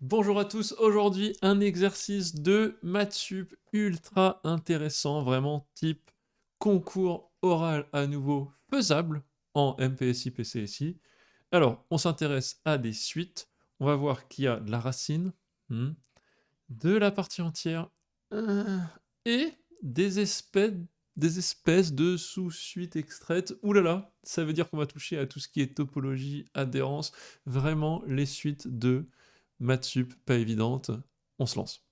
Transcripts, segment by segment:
Bonjour à tous, aujourd'hui un exercice de maths sup ultra intéressant, vraiment type concours oral à nouveau faisable en MPSI, PCSI. Alors, on s'intéresse à des suites, on va voir qu'il y a de la racine, hmm, de la partie entière, euh, et des espèces, des espèces de sous-suites extraites. Ouh là là, ça veut dire qu'on va toucher à tout ce qui est topologie, adhérence, vraiment les suites de maths sup, pas évidente. On se lance.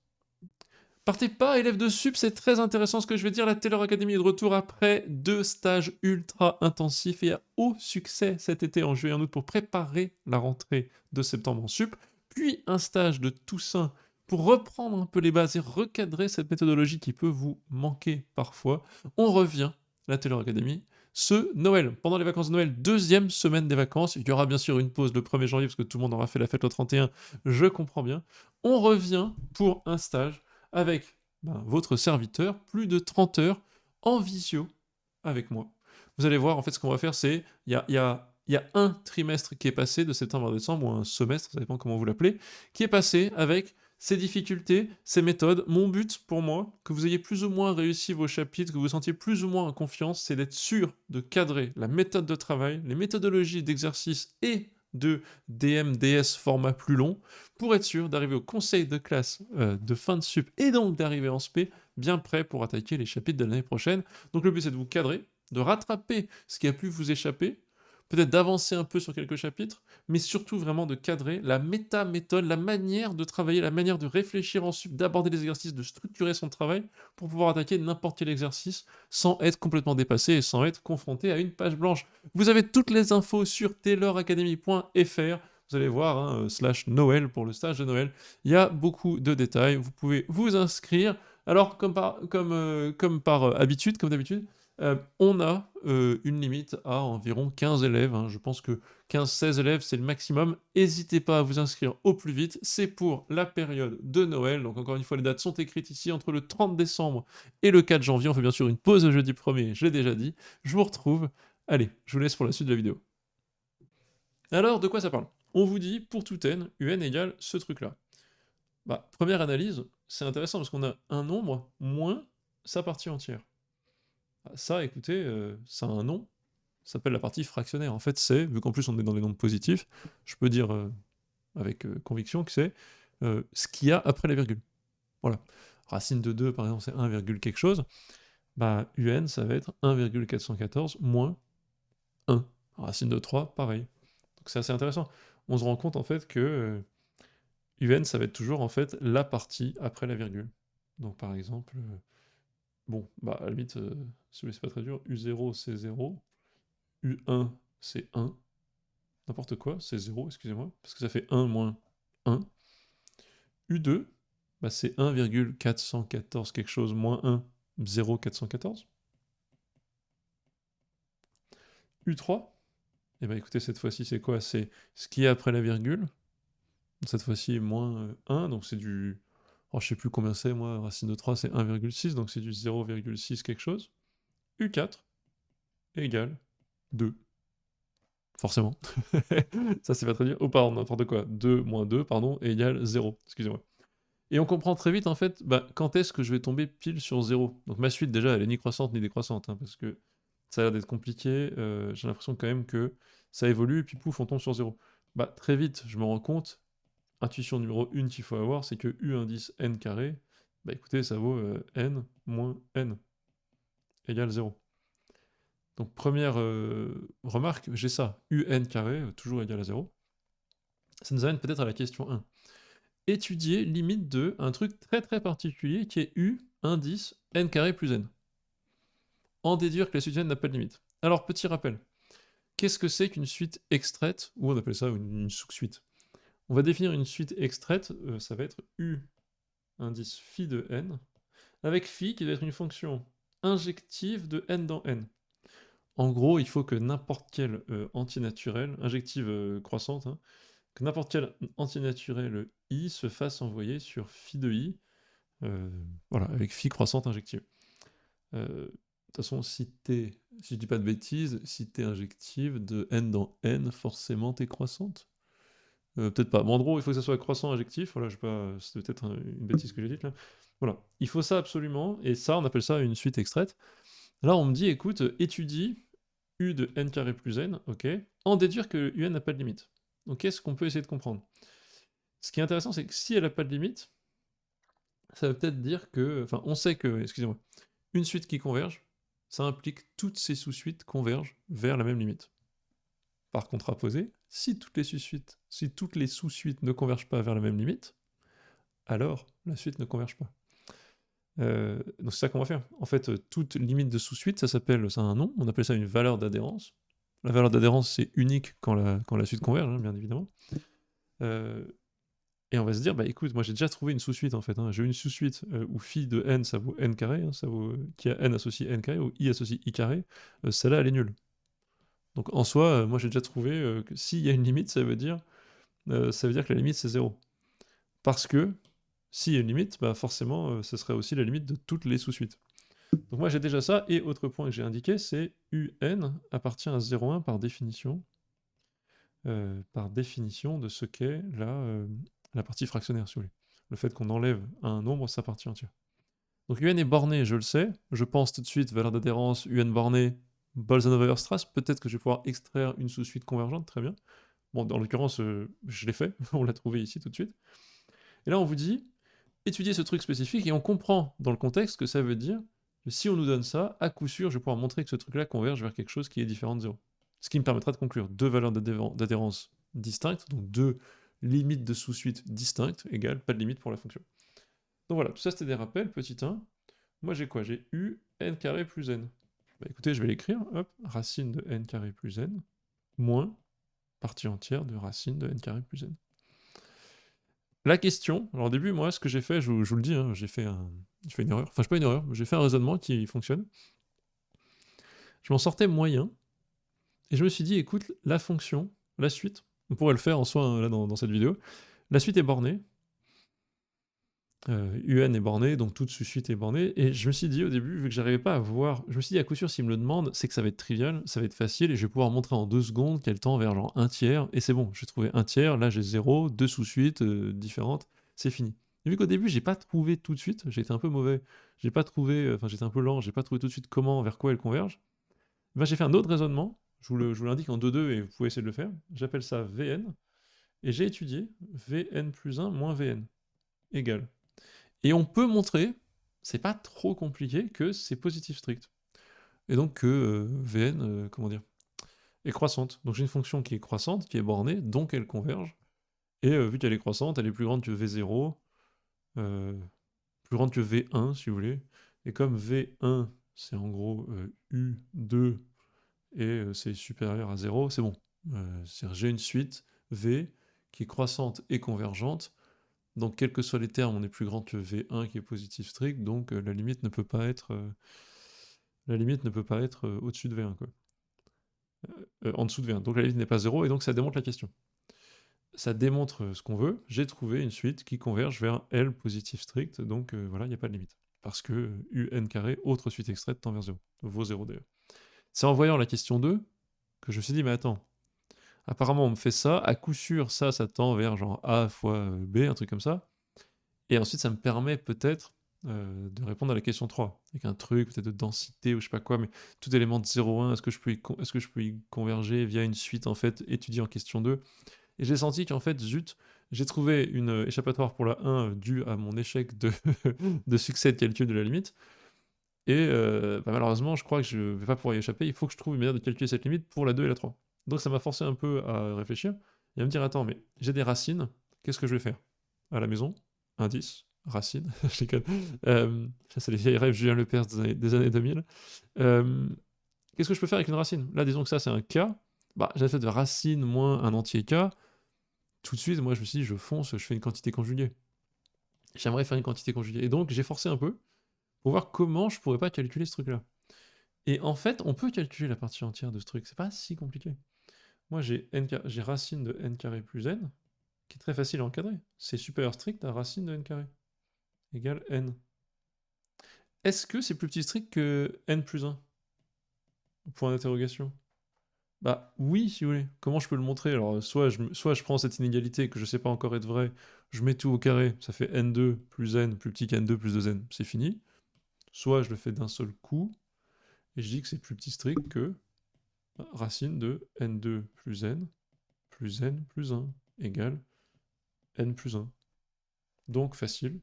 Partez pas, élèves de sup, c'est très intéressant ce que je vais dire. La Taylor Academy est de retour après 2 stages ultra intensifs et à haut succès cet été en juillet et en août pour préparer la rentrée de septembre en sup, puis un stage de Toussaint pour reprendre un peu les bases et recadrer cette méthodologie qui peut vous manquer parfois. On revient, la Taylor Academy, ce Noël. Pendant les vacances de Noël, deuxième semaine des vacances. Il y aura bien sûr une pause le 1er janvier parce que tout le monde aura fait la fête le 31, je comprends bien. On revient pour un stage avec votre serviteur, plus de 30 heures en visio avec moi. Vous allez voir, en fait, ce qu'on va faire, c'est il y a un trimestre qui est passé de septembre à décembre, ou un semestre, ça dépend comment vous l'appelez, qui est passé avec ses difficultés, ses méthodes. Mon but pour moi, que vous ayez plus ou moins réussi vos chapitres, que vous vous sentiez plus ou moins en confiance, c'est d'être sûr de cadrer la méthode de travail, les méthodologies d'exercice et de DMDS format plus long, pour être sûr d'arriver au conseil de classe de fin de sup et donc d'arriver en SP bien prêt pour attaquer les chapitres de l'année prochaine. Donc le but c'est de vous cadrer, de rattraper ce qui a pu vous échapper, peut-être d'avancer un peu sur quelques chapitres, mais surtout vraiment de cadrer la méta-méthode, la manière de travailler, la manière de réfléchir en sup, d'aborder les exercices, de structurer son travail pour pouvoir attaquer n'importe quel exercice sans être complètement dépassé et sans être confronté à une page blanche. Vous avez toutes les infos sur tayloracademy.fr. Vous allez voir, hein, slash Noël pour le stage de Noël. Il y a beaucoup de détails. Vous pouvez vous inscrire. Alors, comme par habitude, comme d'habitude, on a une limite à environ 15 élèves. Hein. Je pense que 15-16 élèves, c'est le maximum. N'hésitez pas à vous inscrire au plus vite. C'est pour la période de Noël. Donc, encore une fois, les dates sont écrites ici entre le 30 décembre et le 4 janvier. On fait bien sûr une pause le jeudi 1er, je l'ai déjà dit. Je vous retrouve. Allez, je vous laisse pour la suite de la vidéo. Alors, de quoi ça parle? On vous dit, pour tout n, un égale ce truc-là. Bah, première analyse, c'est intéressant parce qu'on a un nombre moins sa partie entière. Ah, ça, écoutez, ça a un nom, ça s'appelle la partie fractionnaire. En fait, c'est, vu qu'en plus on est dans les nombres positifs, je peux dire avec conviction que c'est ce qu'il y a après la virgule. Voilà. Racine de 2, par exemple, c'est 1, quelque chose. Bah, un, ça va être 1,414 moins 1. Racine de 3, pareil. Donc c'est assez intéressant. On se rend compte en fait que UN, ça va être toujours en fait la partie après la virgule. Donc par exemple, bon, bah à la limite, celui c'est pas très dur, U0 c'est 0, U1 c'est 1, n'importe quoi, c'est 0, excusez-moi, parce que ça fait 1 moins 1. U2, bah c'est 1,414 quelque chose moins 1, 0,414. U3, et bah écoutez, cette fois-ci c'est quoi? C'est ce qui est après la virgule, cette fois-ci moins 1, donc c'est du... Oh, je sais plus combien c'est, moi, racine de 3 c'est 1,6, donc c'est du 0,6 quelque chose. U4 égale 2. Forcément. Ça, c'est pas très dur. Oh, pardon, n'importe quoi. 2 moins 2, pardon, égale 0. Excusez-moi. Et on comprend très vite, en fait, bah, quand est-ce que je vais tomber pile sur 0. Donc ma suite, déjà, elle est ni croissante ni décroissante, hein, parce que ça a l'air d'être compliqué. J'ai l'impression quand même que ça évolue, et puis pouf, on tombe sur 0. Bah, très vite, je me rends compte, intuition numéro 1 qu'il faut avoir, c'est que U indice n carré, bah écoutez, ça vaut n moins n égale 0. Donc première remarque, j'ai ça, un carré, toujours égal à 0. Ça nous amène peut-être à la question 1. Étudier limite de un truc très très particulier qui est u indice n carré plus n. En déduire que la suite n n'a pas de limite. Alors petit rappel, qu'est-ce que c'est qu'une suite extraite, ou on appelle ça une sous-suite? On va définir une suite extraite, ça va être u indice phi de n, avec phi qui doit être une fonction injective de n dans n. En gros, il faut que n'importe quel antinaturel, injective croissante, hein, que n'importe quel antinaturel i se fasse envoyer sur phi de i, voilà, avec phi croissante injective. De toute façon, si je dis pas de bêtises, si t'es injective de n dans n, forcément t'es croissante. Peut-être pas. Bon, en gros, il faut que ça soit croissant injectif. Voilà, c'est peut-être une bêtise que j'ai dite là. Voilà, il faut ça absolument, et ça, on appelle ça une suite extraite. Là, on me dit, écoute, étudie u de n carré plus n, ok, en déduire que un n'a pas de limite. Donc, qu'est-ce qu'on peut essayer de comprendre? Ce qui est intéressant, c'est que si elle n'a pas de limite, ça veut peut-être dire que, enfin, on sait que, excusez-moi, une suite qui converge, ça implique toutes ses sous-suites convergent vers la même limite. Par contraposé, si toutes les sous-suites ne convergent pas vers la même limite, alors la suite ne converge pas. Donc c'est ça qu'on va faire. En fait, toute limite de sous-suite, ça a un nom, on appelle ça une valeur d'adhérence. La valeur d'adhérence, c'est unique quand la suite converge, hein, bien évidemment. Et on va se dire, bah écoute, moi j'ai déjà trouvé une sous-suite en fait. Hein. J'ai une sous-suite où phi de n, ça vaut n carré, hein, ça vaut, qui a n associé n carré, ou i associé i carré. Celle-là, elle est nulle. Donc en soi, moi j'ai déjà trouvé que s'il y a une limite, ça veut dire que la limite c'est 0. Parce que s'il y a une limite, bah forcément, ce serait aussi la limite de toutes les sous-suites. Donc moi j'ai déjà ça, et autre point que j'ai indiqué, c'est un appartient à 0,1 par définition de ce qu'est la partie fractionnaire, si vous voulez. Le fait qu'on enlève un nombre sa partie entière. Donc un est borné, je le sais, je pense tout de suite, valeur d'adhérence, un borné, Bolzano-Weierstrass, peut-être que je vais pouvoir extraire une sous-suite convergente, très bien. Bon, dans l'occurrence, je l'ai fait, on l'a trouvé ici tout de suite. Et là on vous dit, étudier ce truc spécifique, et on comprend dans le contexte que ça veut dire que si on nous donne ça, à coup sûr, je vais pouvoir montrer que ce truc-là converge vers quelque chose qui est différent de 0. Ce qui me permettra de conclure deux valeurs d'adhérence distinctes, donc deux limites de sous-suite distinctes, égale pas de limite pour la fonction. Donc voilà, tout ça c'était des rappels, petit 1. Moi j'ai quoi? J'ai u n carré plus n. Bah écoutez, je vais l'écrire, hop, racine de n carré plus n, moins partie entière de racine de n carré plus n. La question, alors au début, moi, ce que j'ai fait, je vous le dis, hein, j'ai fait une erreur, enfin, je pas une erreur, j'ai fait un raisonnement qui fonctionne. Je m'en sortais moyen, et je me suis dit, écoute, la fonction, la suite, on pourrait le faire en soi, hein, là, dans cette vidéo, la suite est bornée, un est borné, donc toute suite est bornée, et je me suis dit au début, vu que j'arrivais pas à voir, je me suis dit à coup sûr, s'il me le demande, c'est que ça va être trivial, ça va être facile, et je vais pouvoir montrer en 2 secondes qu'elle tend vers genre 1 tiers, et c'est bon, j'ai trouvé 1 tiers, là j'ai 0, 2 sous-suites différentes, c'est fini. Et vu qu'au début, j'ai pas trouvé tout de suite, j'ai été un peu mauvais, j'ai pas trouvé, enfin j'étais un peu lent, j'ai pas trouvé tout de suite comment, vers quoi elles convergent, ben, j'ai fait un autre raisonnement, je vous l'indique en 2-2 et vous pouvez essayer de le faire, j'appelle ça Vn, et j'ai étudié Vn plus 1 moins Vn égale. Et on peut montrer, c'est pas trop compliqué, que c'est positif strict. Et donc que Vn, comment dire, est croissante. Donc j'ai une fonction qui est croissante, qui est bornée, donc elle converge. Et vu qu'elle est croissante, elle est plus grande que V0, plus grande que V1 si vous voulez. Et comme V1, c'est en gros U2 et c'est supérieur à 0, c'est bon. J'ai une suite V qui est croissante et convergente. Donc, quels que soient les termes, on est plus grand que V1 qui est positif strict, donc la limite ne peut pas être, au-dessus de V1, quoi. En dessous de V1. Donc la limite n'est pas 0, et donc ça démontre la question. Ça démontre ce qu'on veut. J'ai trouvé une suite qui converge vers L positif strict, donc voilà, il n'y a pas de limite. Parce que un carré, autre suite extraite, tend vers 0. Vaut 0 d'ailleurs. C'est en voyant la question 2 que je me suis dit, mais attends, apparemment on me fait ça, à coup sûr, ça tend vers genre A fois B, un truc comme ça. Et ensuite, ça me permet peut-être de répondre à la question 3, avec un truc peut-être de densité ou je sais pas quoi, mais tout élément de 0,1, est-ce que je peux y converger via une suite en fait étudiée en question 2? Et j'ai senti qu'en fait, zut, j'ai trouvé une échappatoire pour la 1 due à mon échec de, de succès de calcul de la limite. Et bah, malheureusement, je crois que je vais pas pouvoir y échapper. Il faut que je trouve une manière de calculer cette limite pour la 2 et la 3. Donc ça m'a forcé un peu à réfléchir et à me dire, attends, mais j'ai des racines, qu'est-ce que je vais faire? À la maison, indice, racine, je déconne. Ça, c'est les vieilles rêves Julien Lepers des années 2000. Qu'est-ce que je peux faire avec une racine? Là, disons que ça, c'est un K. Bah, j'ai fait de racine moins un entier K. Tout de suite, moi, je me suis dit, je fonce, je fais une quantité conjuguée. J'aimerais faire une quantité conjuguée. Et donc, j'ai forcé un peu pour voir comment je pourrais pas calculer ce truc-là. Et en fait, on peut calculer la partie entière de ce truc. C'est pas si compliqué. Moi, j'ai racine de n carré plus n, qui est très facile à encadrer. C'est supérieur strict à racine de n carré, égale n. Est-ce que c'est plus petit strict que n plus 1? Point d'interrogation. Bah oui, si vous voulez. Comment je peux le montrer? Alors, soit je prends cette inégalité que je sais pas encore être vraie, je mets tout au carré, ça fait n2 plus n plus petit qu'n2 plus 2n, c'est fini. Soit je le fais d'un seul coup, et je dis que c'est plus petit strict que racine de n2 plus n plus n plus 1 égale n plus 1. Donc facile,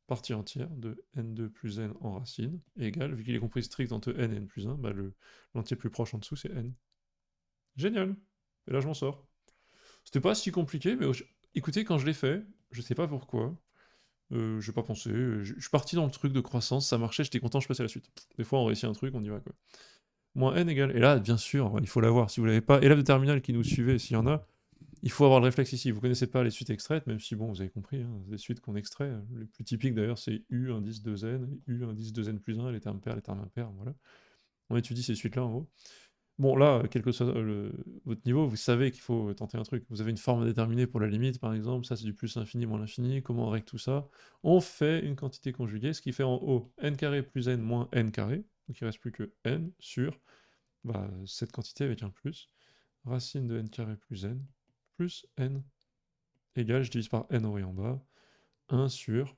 partie entière de n2 plus n en racine égale, vu qu'il est compris strict entre n et n plus 1, bah l'entier plus proche en dessous c'est n. Génial. Et là je m'en sors. C'était pas si compliqué, mais écoutez, quand je l'ai fait, je sais pas pourquoi, j'ai pas pensé, je suis parti dans le truc de croissance, ça marchait, j'étais content, je passais à la suite. Des fois on réussit un truc, on y va quoi. Moins n égale, et là bien sûr, il faut l'avoir, si vous l'avez pas, élèves de terminale qui nous suivez, s'il y en a, il faut avoir le réflexe ici, vous connaissez pas les suites extraites, même si bon, vous avez compris, hein, les suites qu'on extrait, les plus typiques d'ailleurs c'est U indice 2n, U indice 2n plus 1, les termes pairs, les termes impairs, voilà. On étudie ces suites là en gros. Bon, là, quel que soit votre niveau, vous savez qu'il faut tenter un truc. Vous avez une forme déterminée pour la limite, par exemple, ça c'est du plus l'infini moins l'infini, comment on règle tout ça? On fait une quantité conjuguée, ce qui fait en haut n carré plus n moins n carré, donc il reste plus que n sur cette quantité avec un plus, racine de n carré plus n égale, je divise par n en haut et en bas, 1 sur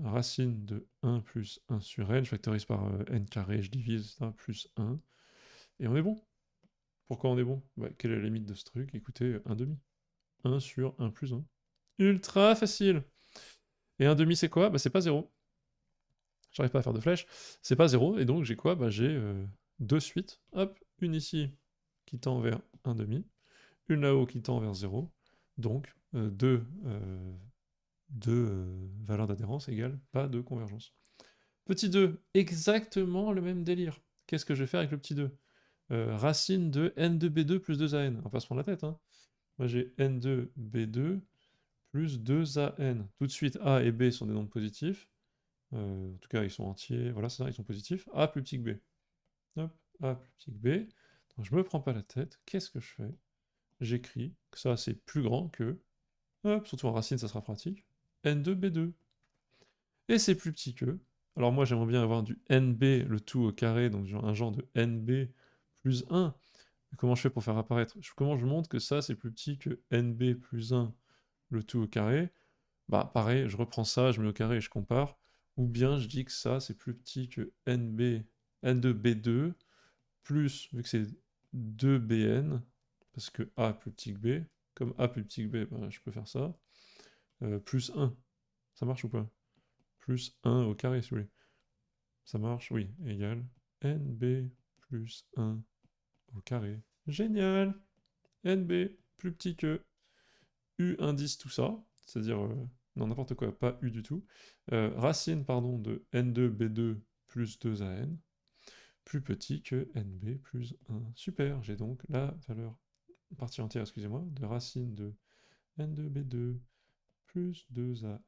racine de 1 plus 1 sur n, je factorise par n carré, je divise, ça, plus 1, et on est bon. Pourquoi on est bon? Bah, quelle est la limite de ce truc? Écoutez, 1 demi. 1 sur 1 plus 1. Ultra facile! Et 1 demi, c'est quoi? Bah, c'est pas 0. J'arrive pas à faire de flèche. C'est pas 0, et donc j'ai quoi? Bah, j'ai deux suites. Hop, une ici qui tend vers 1 demi, une là-haut qui tend vers 0. Donc, deux valeurs d'adhérence égale pas de convergence. Petit 2, exactement le même délire. Qu'est-ce que je vais faire avec le petit 2? Racine de n de b2 plus 2an. On va pas se prendre la tête, hein. Moi j'ai n2 b2 plus 2an. Tout de suite, a et b sont des nombres positifs. En tout cas, ils sont entiers. Voilà, c'est ça, ils sont positifs. A plus petit que b. Hop, a plus petit que b. Donc je me prends pas la tête. Qu'est-ce que je fais? J'écris que ça c'est plus grand que, hop, surtout en racine ça sera pratique, n2 b2. Et c'est plus petit que, alors moi j'aimerais bien avoir du nb, le tout au carré, donc un genre de nb plus 1. Comment je fais pour faire apparaître? Comment je montre que ça c'est plus petit que nb plus 1, le tout au carré? Bah pareil, je reprends ça, je mets au carré et je compare. Ou bien je dis que ça c'est plus petit que n2b2, plus, vu que c'est 2bn, parce que a plus petit que b, comme a plus petit que b, bah, je peux faire ça, plus 1. Ça marche ou pas? Plus 1 au carré si vous voulez. Ça marche? Oui, égale nb plus 1 au carré. Génial! nb plus petit que u indice tout ça, c'est-à-dire, non, n'importe quoi, pas u du tout, racine, pardon, de n2b2 plus 2an, plus petit que nb plus 1. Super, j'ai donc la valeur, partie entière, excusez-moi, de racine de n2b2 plus 2an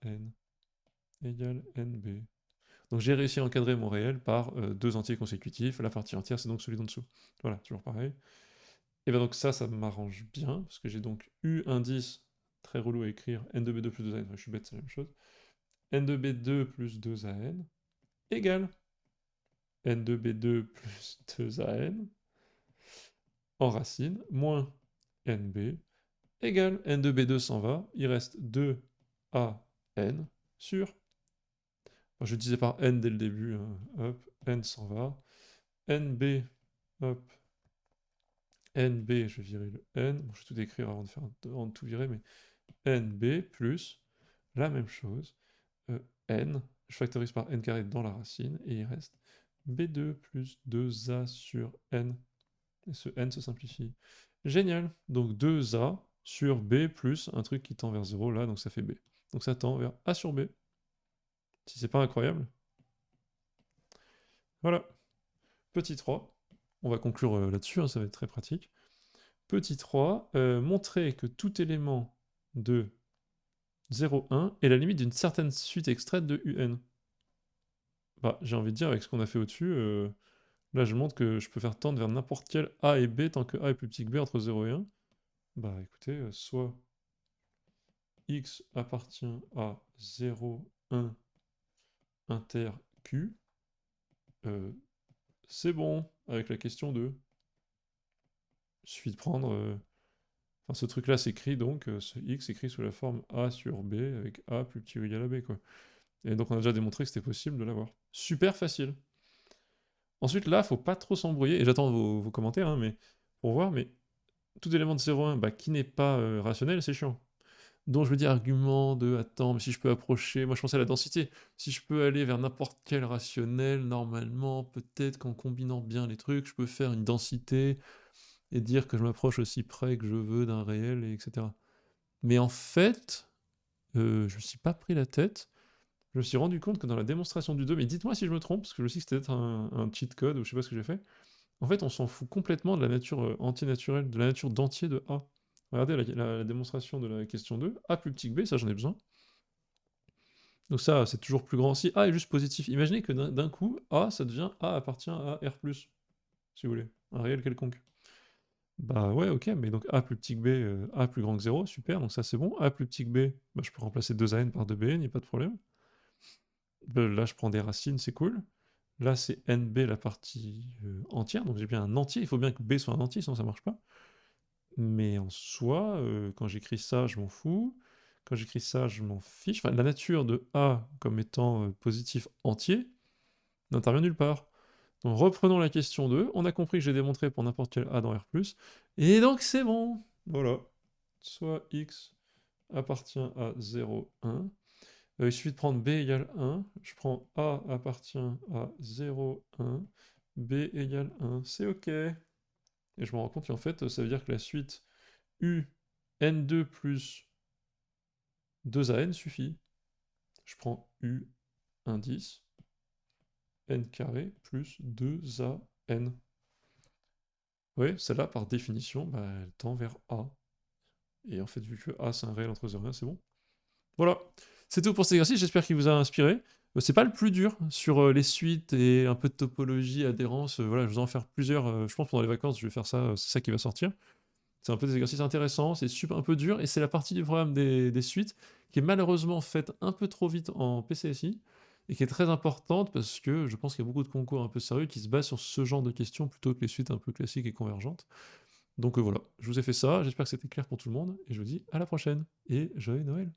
égale nb. Donc j'ai réussi à encadrer mon réel par deux entiers consécutifs, la partie entière c'est donc celui d'en dessous. Voilà, toujours pareil. Et bien donc ça m'arrange bien, parce que j'ai donc u indice, très relou à écrire, n2b2 plus 2an, je suis bête, c'est la même chose, n2b2 plus 2an égale n2b2 plus 2an en racine, moins nb égale n2b2 s'en va, il reste 2an sur, enfin, je disais par n dès le début, hein, hop, n s'en va, nb, hop, nb, je vais virer le n, bon, je vais tout écrire avant de tout virer, mais nb plus la même chose, n, je factorise par n carré dans la racine, et il reste b2 plus 2a sur n, et ce n se simplifie. Génial! Donc 2a sur b plus un truc qui tend vers 0 là, donc ça fait b. Donc ça tend vers a sur b. Si c'est pas incroyable. Voilà. Petit 3. On va conclure là-dessus, hein, ça va être très pratique. Petit 3, montrer que tout élément de 0, 1 est la limite d'une certaine suite extraite de un. Bah, j'ai envie de dire, avec ce qu'on a fait au-dessus, là je montre que je peux faire tendre vers n'importe quel a et b tant que a est plus petit que b entre 0 et 1. Bah écoutez, soit x appartient à 0, 1, inter q, c'est bon avec la question 2. Il suffit de prendre... Enfin, ce truc-là s'écrit donc, ce x écrit sous la forme a sur b, avec a plus petit ou égal à b, quoi. Et donc on a déjà démontré que c'était possible de l'avoir. Super facile. Ensuite, là, faut pas trop s'embrouiller, et j'attends vos commentaires, hein, mais pour voir, mais tout élément de 0,1 bah, qui n'est pas rationnel, c'est chiant. Donc je me dis argument de attends, mais si je peux approcher, moi je pensais à la densité, si je peux aller vers n'importe quel rationnel, normalement, peut-être qu'en combinant bien les trucs, je peux faire une densité et dire que je m'approche aussi près que je veux d'un réel, et etc. Mais en fait, je me suis pas pris la tête, je me suis rendu compte que dans la démonstration du 2, mais dites-moi si je me trompe, parce que je sais que c'était peut-être un cheat code, ou je sais pas ce que j'ai fait, en fait on s'en fout complètement de la nature antinaturelle, de la nature d'entier de A. Regardez la démonstration de la question 2, A plus petit que B, ça j'en ai besoin. Donc ça, c'est toujours plus grand. Si A est juste positif, imaginez que d'un coup, A, ça devient A appartient à R+, si vous voulez, un réel quelconque. Bah ouais, ok, mais donc A plus petit que B, A plus grand que 0, super, donc ça c'est bon. A plus petit que B, bah, je peux remplacer 2AN par 2BN, il n'y a pas de problème. Là, je prends des racines, c'est cool. Là, c'est NB, la partie entière, donc j'ai bien un entier, il faut bien que B soit un entier, sinon ça marche pas. Mais en soi, quand j'écris ça, je m'en fous. Quand j'écris ça, je m'en fiche. Enfin, la nature de A comme étant positif entier n'intervient nulle part. Donc reprenons la question 2. On a compris que j'ai démontré pour n'importe quel A dans R+. Et donc c'est bon. Voilà. Soit X appartient à 0, 1. Il suffit de prendre B égale 1. Je prends A appartient à 0, 1. B égale 1. C'est OK. Et je me rends compte qu'en fait, ça veut dire que la suite U n2 plus 2an suffit. Je prends U indice n carré plus 2an. Oui, celle-là, par définition, bah, elle tend vers A. Et en fait, vu que A, c'est un réel entre 0 et 1, c'est bon. Voilà, c'est tout pour cet exercice, j'espère qu'il vous a inspiré. C'est pas le plus dur sur les suites et un peu de topologie, adhérence. Voilà, je vais en faire plusieurs. Je pense pendant les vacances, je vais faire ça, c'est ça qui va sortir. C'est un peu des exercices intéressants, c'est super un peu dur, et c'est la partie du programme des suites qui est malheureusement faite un peu trop vite en PCSI, et qui est très importante parce que je pense qu'il y a beaucoup de concours un peu sérieux qui se basent sur ce genre de questions plutôt que les suites un peu classiques et convergentes. Donc voilà, je vous ai fait ça, j'espère que c'était clair pour tout le monde, et je vous dis à la prochaine, et joyeux Noël!